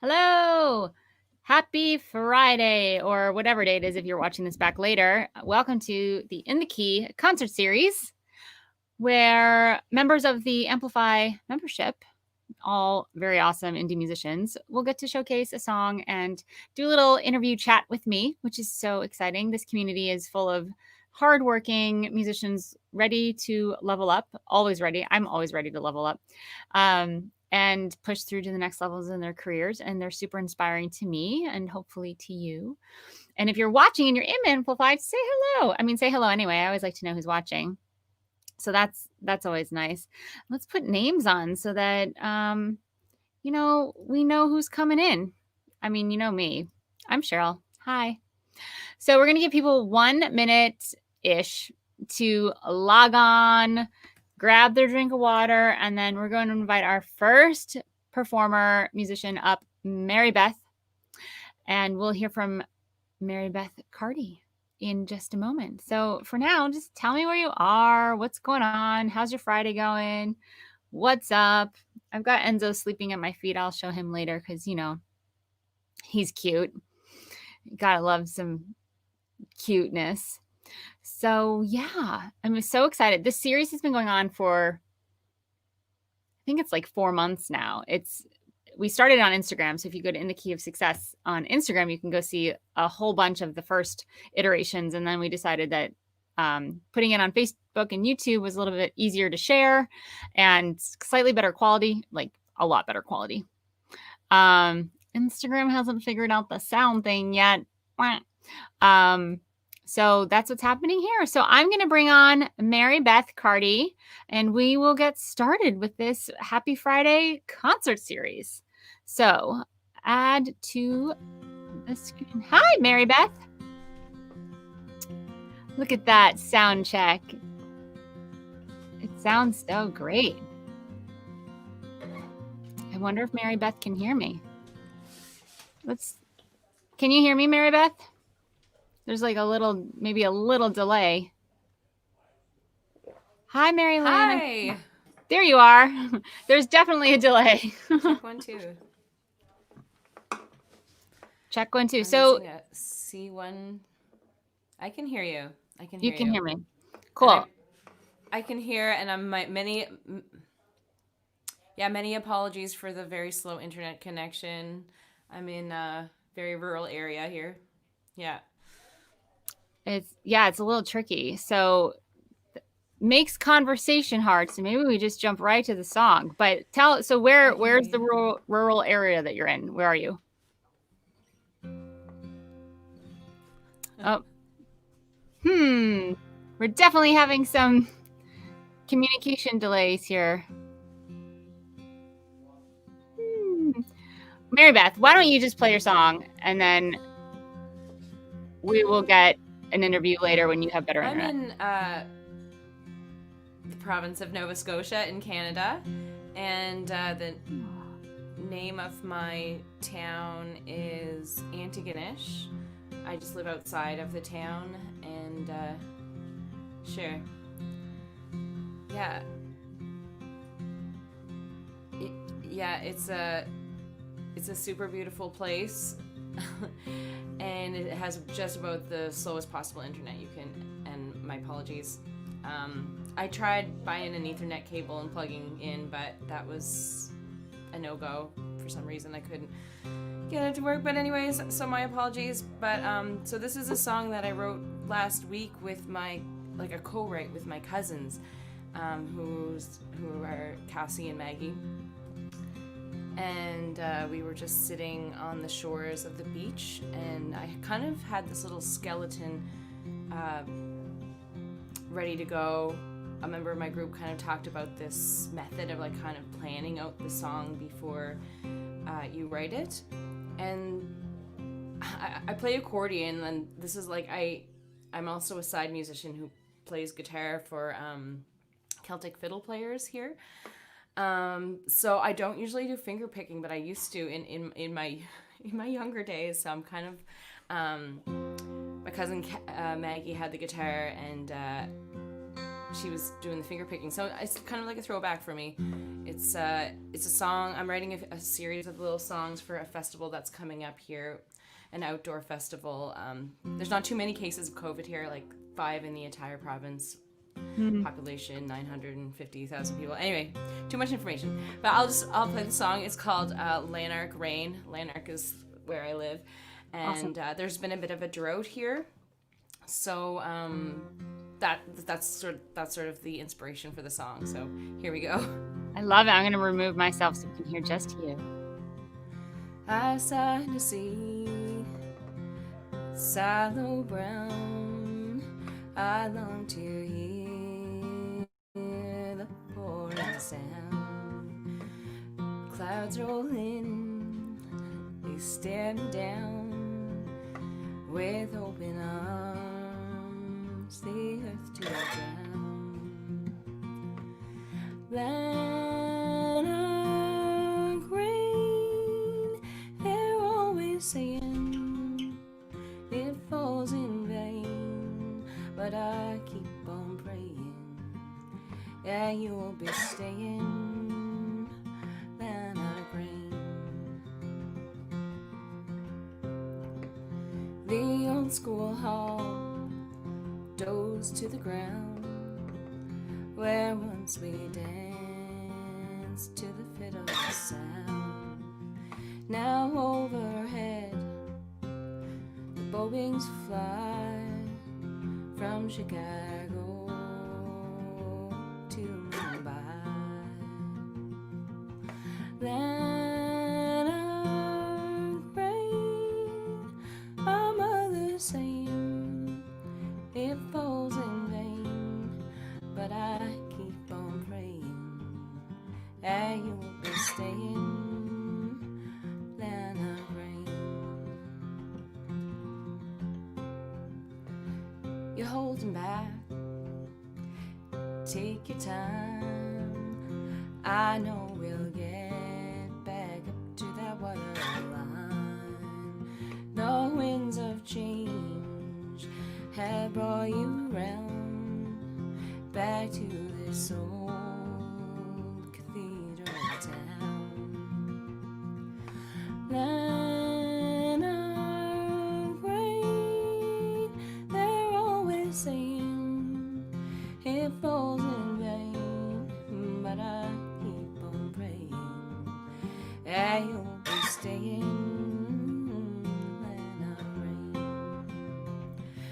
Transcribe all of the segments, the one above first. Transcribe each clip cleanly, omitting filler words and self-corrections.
Hello. Happy Friday, or whatever day it is if you're watching this back later. Welcome to the In the Key concert series, where members of the AMPLIFY membership, all very awesome indie musicians, will get to showcase a song and do a little interview chat with me, which is so exciting. This community is full of hardworking musicians ready to level up, always ready. I'm always ready to level up. And push through to the next levels in their careers. And they're super inspiring to me and hopefully to you. And if you're watching and you're in Amplify, say hello. I mean, say hello anyway. I always like to know who's watching. So that's always nice. Let's put names on so that, we know who's coming in. I mean, you know me. I'm Cheryl. Hi. So we're going to give people 1 minute-ish to log on, grab their drink of water, and then we're going to invite our first performer, musician up, Mary Beth. And we'll hear from Mary Beth Carty in just a moment. So for now, just tell me where you are, what's going on, how's your Friday going, what's up. I've got Enzo sleeping at my feet. I'll show him later because, he's cute. Gotta love some cuteness. So yeah, I'm so excited. This series has been going on for, I think it's like 4 months now. We started on Instagram. So if you go to In the Key of Success on Instagram, you can go see a whole bunch of the first iterations. And then we decided that putting it on Facebook and YouTube was a little bit easier to share and slightly better quality, like a lot better quality. Instagram hasn't figured out the sound thing yet. So that's what's happening here. So I'm going to bring on Mary Beth Carty, and we will get started with this Happy Friday concert series. So add to the screen. Hi, Mary Beth. Look at that sound check. It sounds so great. I wonder if Mary Beth can hear me. Can you hear me, Mary Beth? There's like maybe a little delay. Hi, Mary Lynn. Hi. There you are. There's definitely a delay. Check 1, 2. Check 1, 2. I'm so C1. I can hear you. You can hear me. Cool. I can hear, and many apologies for the very slow internet connection. I'm in a very rural area here. Yeah. It's a little tricky. So makes conversation hard. So maybe we just jump right to the song. But where's the rural area that you're in? Where are you? Oh. We're definitely having some communication delays here. Mary Beth, why don't you just play your song and then we will get an interview later when you have better internet. I'm in the province of Nova Scotia in Canada, and the name of my town is Antigonish. I just live outside of the town, and sure. Yeah. It's a super beautiful place. And it has just about the slowest possible internet you can, and my apologies. I tried buying an Ethernet cable and plugging in, but that was a no-go. For some reason I couldn't get it to work, but anyways, so my apologies. But so this is a song that I wrote last week with a co-write with my cousins, who are Cassie and Maggie. And we were just sitting on the shores of the beach, and I kind of had this little skeleton ready to go. A member of my group kind of talked about this method of kind of planning out the song before you write it. And I play accordion, and this is I'm also a side musician who plays guitar for Celtic fiddle players here. So I don't usually do finger picking, but I used to in my younger days. So I'm kind of my cousin Maggie had the guitar, and she was doing the finger picking. So it's kind of like a throwback for me. It's a song. I'm writing a series of little songs for a festival that's coming up here, an outdoor festival. There's not too many cases of COVID here, like 5 in the entire province. Population 950,000 people. Anyway, too much information. But I'll play the song. It's called Lanark Rain. Lanark is where I live, and there's been a bit of a drought here, so that's sort of the inspiration for the song. So here we go. I love it. I'm going to remove myself so we can hear just you. I sighed to see sallow brown. I long to hear the pouring sound. Clouds roll in, they stare me down. With open arms, the earth to the ground. Lanark rain, they're always saying it falls in vain, but I keep on praying, yeah, you'll be staying, Lanark rain. The old school hall dozed to the ground, where once we danced to the fiddle sound. Now overhead, the Boeings fly from Chicago to Mumbai. Lanark rain, our mother saying it falls in vain, but I keep on praying that you'll be staying, Lanark rain. You're holding back, take your time. I know we'll get back up to that waterline. The winds of change have brought you around, back to this old cathedral town. Lanark rain, they're always saying it falls in vain, but I keep on praying that you'll be staying, Lanark rain,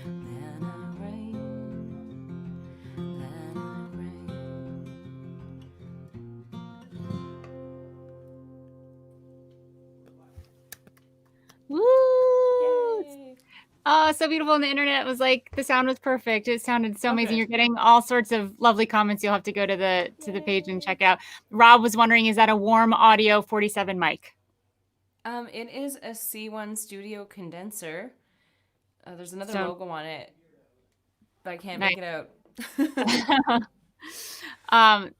Lanark rain, Lanark rain. Woo! Yay. Oh, so beautiful. And the internet was like, the sound was perfect. It sounded so amazing. good. You're getting all sorts of lovely comments. You'll have to go to the page and check out. Rob was wondering, is that a Warm Audio 47 mic? It is a C1 studio condenser. There's another So- logo on it, but I can't Nice. make it out.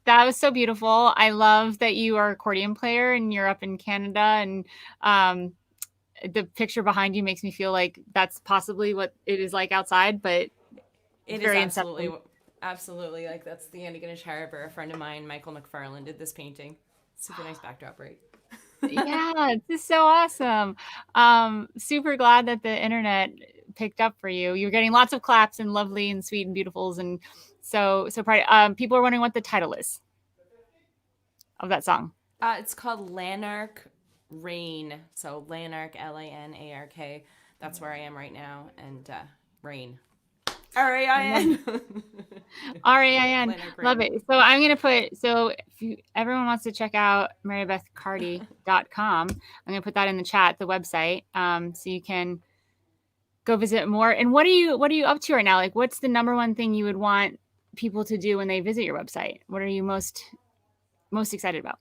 That was so beautiful. I love that you are an accordion player and you're up in Canada, and the picture behind you makes me feel like that's possibly what it is like outside, but It very is absolutely like that's the Engelhardt Harbor. A friend of mine, Michael McFarland, did this painting. Super nice backdrop, right? Yeah, this is so awesome. Super glad that the internet picked up for you. You're getting lots of claps and lovely and sweet and beautifuls, and so proud. People are wondering what the title is of that song. It's called Lanark Rain. So Lanark, Lanark. That's where I am right now, and Rain. RAIN. RAIN. Lanark Rain. Love it. So I'm going to put, so if everyone wants to check out marybethcardy.com, I'm going to put that in the chat, the website, so you can go visit more. And what are you up to right now? Like, what's the number one thing you would want people to do when they visit your website? What are you most excited about?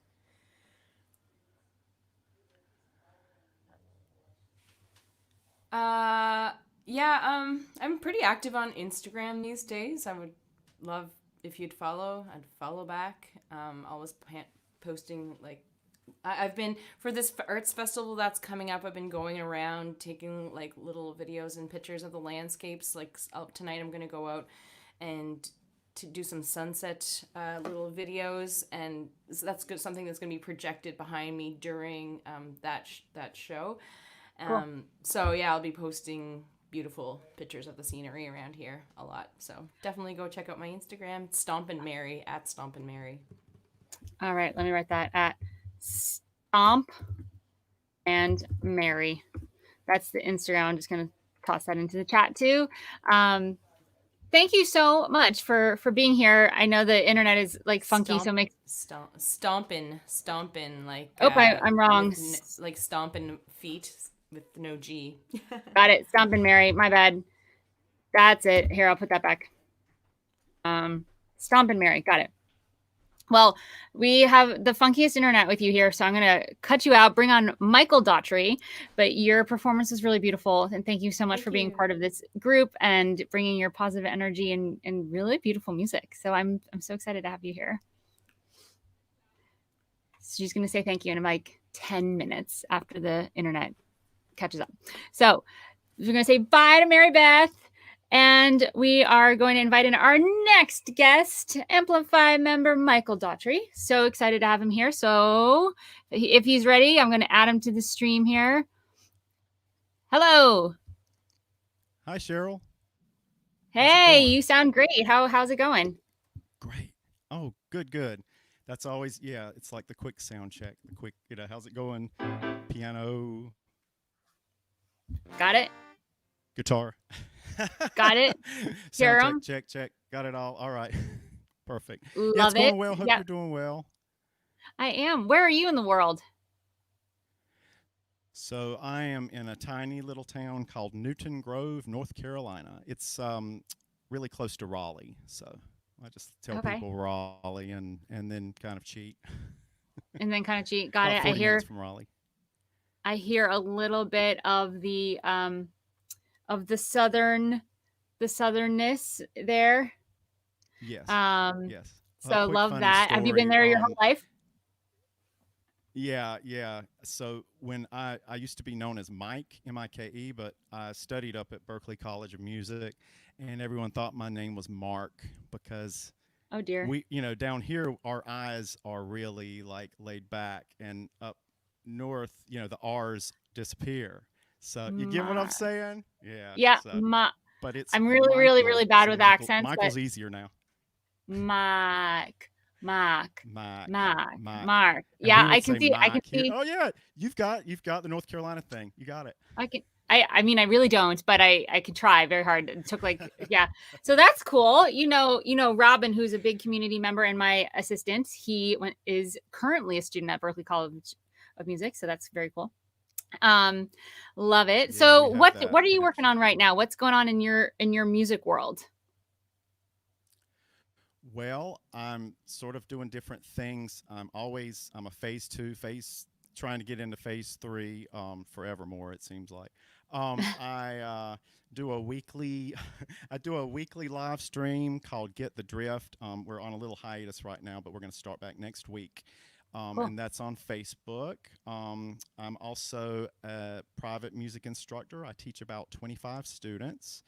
I'm pretty active on Instagram these days. I would love if you'd follow. I'd follow back. Always posting, like, I've been, for this arts festival that's coming up, I've been going around taking like little videos and pictures of the landscapes. Like tonight I'm going to go out and to do some sunset little videos, and so that's good. Something that's going to be projected behind me during that show. Cool. So yeah, I'll be posting beautiful pictures of the scenery around here a lot. So definitely go check out my Instagram, Stompin' Mary at Stompin' Mary. All right, let me write that at Stomp and Mary. That's the Instagram. I'm just gonna toss that into the chat too. Thank you so much for being here. I know the internet is like funky, so make stompin' like oh, I'm wrong. like stompin' feet with no G. Got it. Stompin' Mary. My bad. That's it. Here, I'll put that back. Stompin' Mary. Got it. Well, we have the funkiest internet with you here, so I'm going to cut you out, bring on Michael Daughtry. But your performance was really beautiful, and thank you so much for being part of this group and bringing your positive energy and really beautiful music. So I'm so excited to have you here. So she's going to say thank you in like 10 minutes after the internet catches up. So we're going to say bye to Mary Beth. And we are going to invite in our next guest, Amplify member Michael Daughtry. So excited to have him here. So if he's ready, I'm going to add him to the stream here. Hello. Hi, Cheryl. Hey, you sound great. How's it going? Great. Oh, good. That's always, yeah, it's like the quick sound check. The quick, how's it going? Piano. Got it. Guitar. Got it. Sound check. Got it all. All right. Perfect. Love it's going well. Hope you're doing well. I am. Where are you in the world? So I am in a tiny little town called Newton Grove, North Carolina. It's really close to Raleigh. So I just tell people Raleigh and then kind of cheat. And then kind of cheat. Got it. 40 minutes from Raleigh. I hear a little bit of the southernness there. Yes. Yes. So love that. Have you been there your whole life? Yeah. So when I used to be known as Mike, M-I-K-E, but I studied up at Berklee College of Music, and everyone thought my name was Mark because oh dear, we down here our I's are really like laid back, and up north, the R's disappear. So you get what I'm saying? Yeah. Yeah. So, but it's I'm really bad with accents. Michael's easier now. Mark. Yeah, I can see. Oh yeah, you've got the North Carolina thing. You got it. I mean, I really don't, but I could try very hard. It took yeah. So that's cool. Robin, who's a big community member and my assistant, he is currently a student at Berklee College of Music. So that's very cool. Love it. Yeah, so what are you working on right now? What's going on in your music world? Well, I'm sort of doing different things. I'm a phase 2, trying to get into phase 3 forevermore, it seems like. I do a weekly live stream called Get the Drift. We're on a little hiatus right now, but we're going to start back next week. Cool. And that's on Facebook. I'm also a private music instructor. I teach about 25 students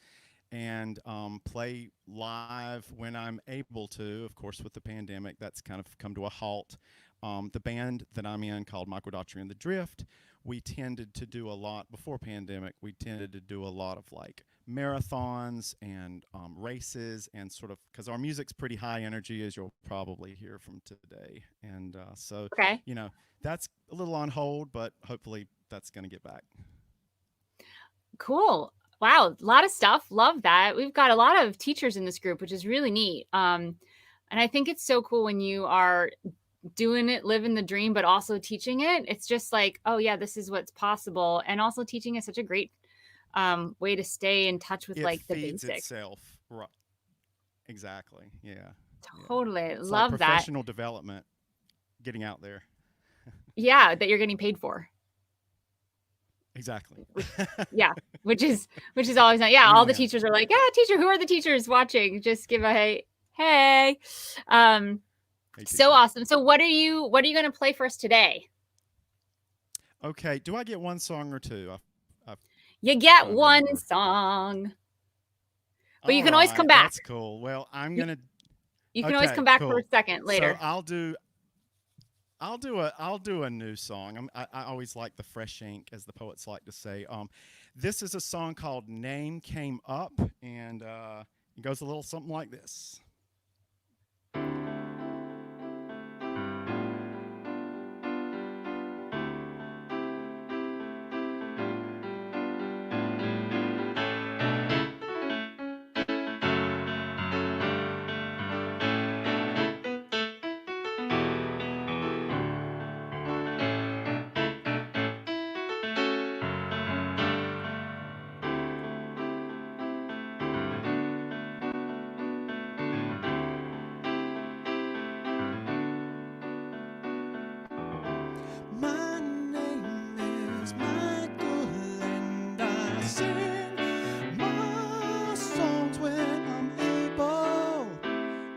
and play live when I'm able to. Of course, with the pandemic, that's kind of come to a halt. The band that I'm in, called Michael Daughtry and the Drift, we tended to do a lot before pandemic. We tended to do a lot of like marathons and races, and sort of, because our music's pretty high energy, as you'll probably hear from today. And so, that's a little on hold, but hopefully that's going to get back. Cool. Wow, a lot of stuff. Love that. We've got a lot of teachers in this group, which is really neat. And I think it's so cool when you are doing it, living the dream, but also teaching it. It's just like, oh yeah, this is what's possible. And also teaching is such a great way to stay in touch with the basics. Itself. Right. Exactly. Yeah. Totally. It's love like professional development, getting out there. Yeah, that you're getting paid for. Exactly. Yeah, which is always not. Yeah, all the teachers are like, yeah, teacher, who are the teachers watching? Just give a hey. So awesome. So what are you going to play for us today? Okay. Do I get one song or two? You get one song, but you can always come back. That's cool. Well, I'm gonna You can always Okay, come back for a cool. second So later. I'll do a new song. I always like the fresh ink, as the poets like to say. This is a song called "Name Came Up," and it goes a little something like this. My name is Michael, and I sing my songs when I'm able.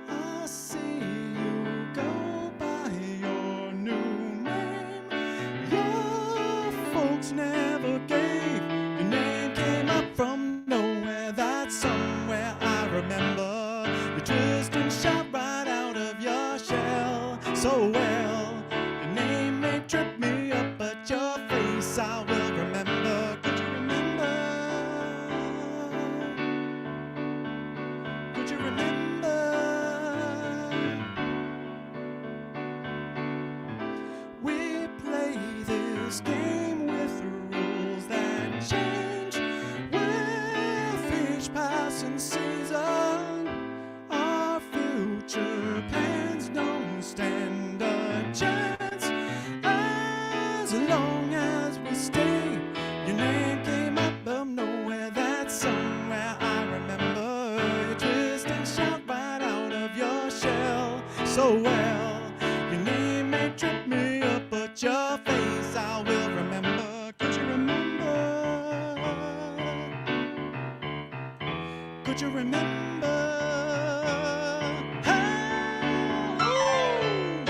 I see you go by your new name. Your folks never gave. Your name came up from nowhere. That's somewhere I remember. You twist and shout right out of your shell so well. Your name may trip me up, but your face I will remember. Could you remember? Could you remember? We play this game with rules that change with each passing season. Our future plans don't stand a chance as long as we stay. Your name came up from nowhere. That's somewhere I remember. You twist and shout right out of your shell so well. Your name may trip me up, but your face I will remember. Could you remember? Could you remember? Hey, ooh,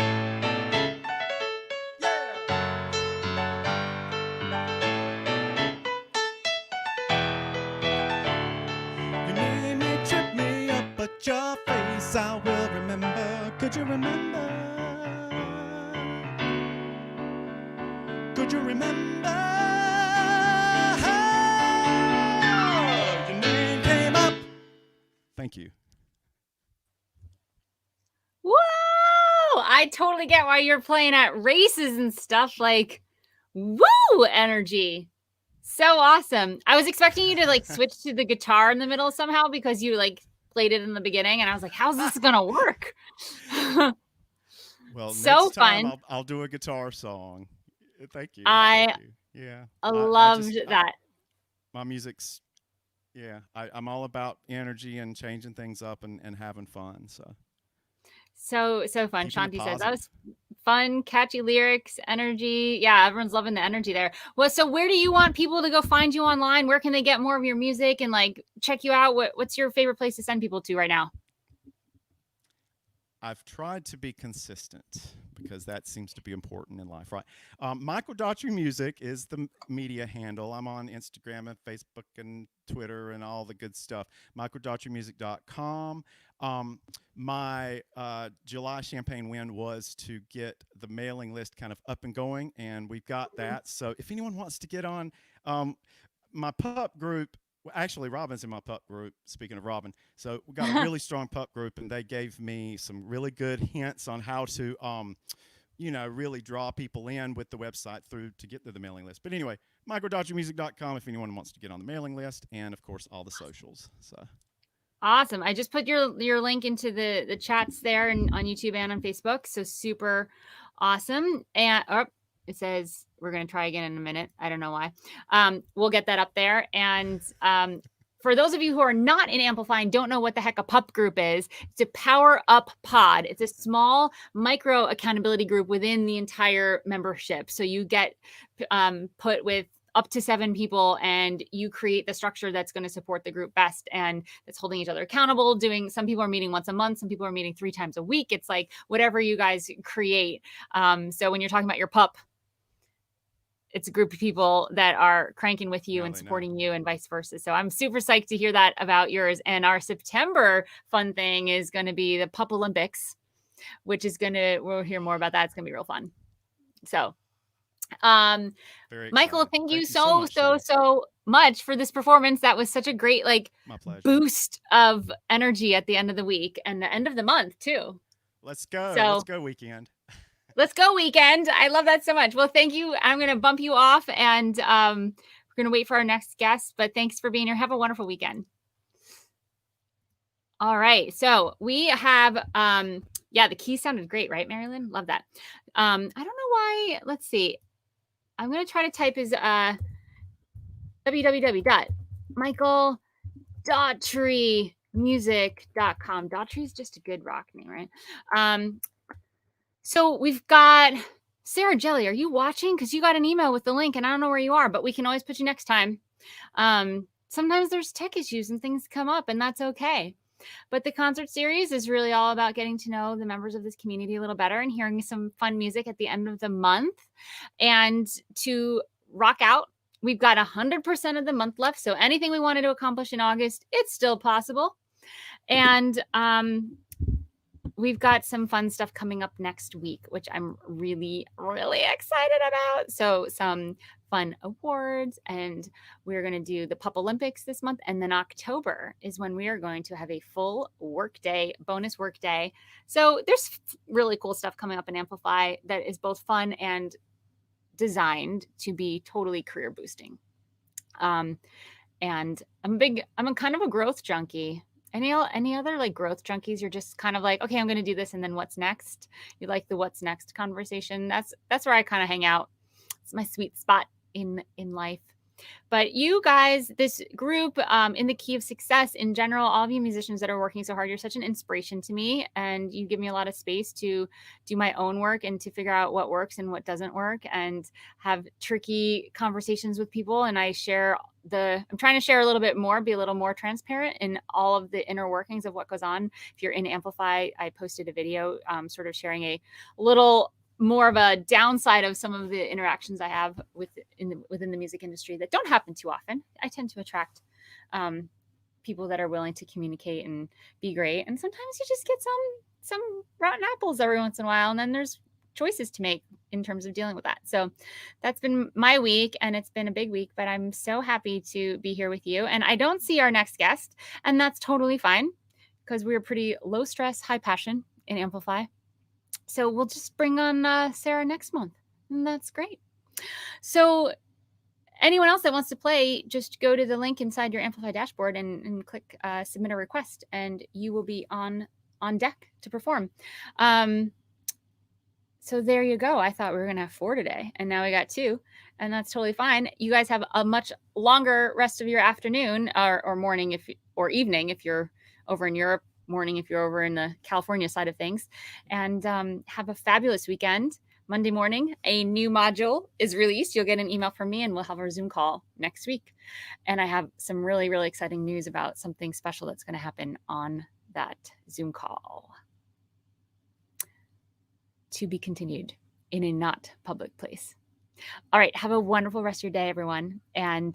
yeah. Your name may trip me up, but your face I will remember. Could you remember? Could you remember? Your name came up. Thank you. Whoa! I totally get why you're playing at races and stuff. Like, woo energy. So awesome. I was expecting you to like switch to the guitar in the middle somehow because you like played it in the beginning, and I was like, how's this gonna work? Well, So next time fun. I'll do a guitar song. Thank you. I Thank you. Yeah. loved that. My music's, yeah, I'm all about energy and changing things up and having fun. So So fun. keeping it Shanti says that was positive. fun, catchy lyrics, energy. Yeah, everyone's loving the energy there. Well, so where do you want people to go find you online? Where can they get more of your music and like check you out? What's your favorite place to send people to right now? I've tried to be consistent because that seems to be important in life, right? Michael Daughtry Music is the media handle. I'm on Instagram and Facebook and Twitter and all the good stuff. MichaelDaughtryMusic.com. My July champagne win was to get the mailing list kind of up and going, and we've got that. So if anyone wants to get on my pup group, well, actually, Robin's in my pup group. Speaking of Robin, so we got a really strong pup group, and they gave me some really good hints on how to, really draw people in with the website through to get to the mailing list. But anyway, MichaelDaughtryMusic.com if anyone wants to get on the mailing list, and of course all the socials. So Awesome. I just put your link into the chats there and on YouTube and on Facebook. So super awesome. And it says we're going to try again in a minute. I don't know why. We'll get that up there. And for those of you who are not in Amplify and don't know what the heck a pup group is, it's a power up pod. It's a small micro accountability group within the entire membership. So you get put with up to 7 people, and you create the structure that's going to support the group best and that's holding each other accountable. Some people are meeting once a month, some people are meeting 3 times a week. It's like whatever you guys create. So when you're talking about your pup, it's a group of people that are cranking with you Now and they know. supporting you and vice versa. So I'm super psyched to hear that about yours. And our September fun thing is going to be the Pup Olympics, which is we'll hear more about that. It's going to be real fun. So, Very Michael, excited. thank you so much, Cheryl. so much for this performance. That was such a great My pleasure. boost of energy at the end of the week and the end of the month too. Let's go. So- Let's go, weekend. Let's go, weekend. I love that so much. Well, thank you. I'm going to bump you off, and we're going to wait for our next guest. But thanks for being here. Have a wonderful weekend. All right. So we have, the key sounded great, right, Marilyn? Love that. I don't know why. Let's see. I'm going to try to type his www.michael.treemusic.com. Daughtry is just a good rock name, right? So we've got Sarah Jelly. Are you watching? Because you got an email with the link, and I don't know where you are, but we can always put you next time. Sometimes there's tech issues and things come up, and that's okay. But the concert series is really all about getting to know the members of this community a little better and hearing some fun music at the end of the month. And to rock out, we've got 100% of the month left. So anything we wanted to accomplish in August, it's still possible. And we've got some fun stuff coming up next week, which I'm really, really excited about. So some fun awards, and we're going to do the Pup Olympics this month. And then October is when we are going to have a full workday, bonus workday. So there's really cool stuff coming up in Amplify that is both fun and designed to be totally career boosting. And I'm kind of a growth junkie. Any other growth junkies? You're just kind of like, okay, I'm going to do this, and then what's next? You like the what's next conversation. That's where I kind of hang out. It's my sweet spot in life. But you guys, this group, in the Key of Success in general, all of you musicians that are working so hard, you're such an inspiration to me, and you give me a lot of space to do my own work and to figure out what works and what doesn't work, and have tricky conversations with people. And I'm trying to share a little bit more, be a little more transparent in all of the inner workings of what goes on. If you're in Amplify, I posted a video sort of sharing a little more of a downside of some of the interactions I have within the music industry that don't happen too often. I tend to attract people that are willing to communicate and be great. And sometimes you just get some rotten apples every once in a while, and then there's choices to make in terms of dealing with that. So that's been my week, and it's been a big week, but I'm so happy to be here with you. And I don't see our next guest, and that's totally fine, because we're pretty low stress, high passion in Amplify. So we'll just bring on Sarah next month, and that's great. So anyone else that wants to play, just go to the link inside your Amplify dashboard and click submit a request, and you will be on deck to perform. So there you go. I thought we were going to have 4 today, and now we got 2, and that's totally fine. You guys have a much longer rest of your afternoon or morning or evening if you're over in Europe, morning if you're over in the California side of things, and have a fabulous weekend. Monday morning, a new module is released. You'll get an email from me, and we'll have our Zoom call next week. And I have some really, really exciting news about something special that's going to happen on that Zoom call. To be continued in a not public place. All right. Have a wonderful rest of your day, everyone. And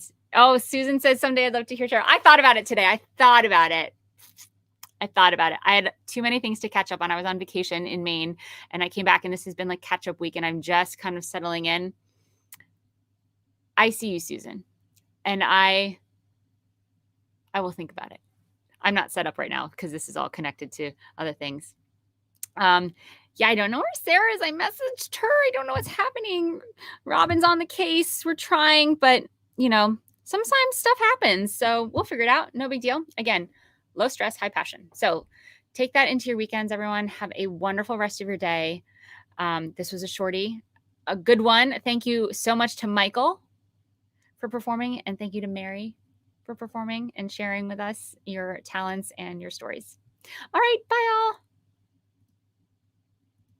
Susan says someday I'd love to hear Cheryl. I thought about it today. I thought about it. I had too many things to catch up on. I was on vacation in Maine, and I came back, and this has been like catch up week, and I'm just kind of settling in. I see you, Susan, and I will think about it. I'm not set up right now because this is all connected to other things. I don't know where Sarah is. I messaged her. I don't know what's happening. Robin's on the case. We're trying, but sometimes stuff happens. So we'll figure it out. No big deal. Again, low stress, high passion. So take that into your weekends, everyone. Have a wonderful rest of your day. This was a shorty, a good one. Thank you so much to Michael for performing, and thank you to Mary for performing and sharing with us your talents and your stories. All right. Bye, all.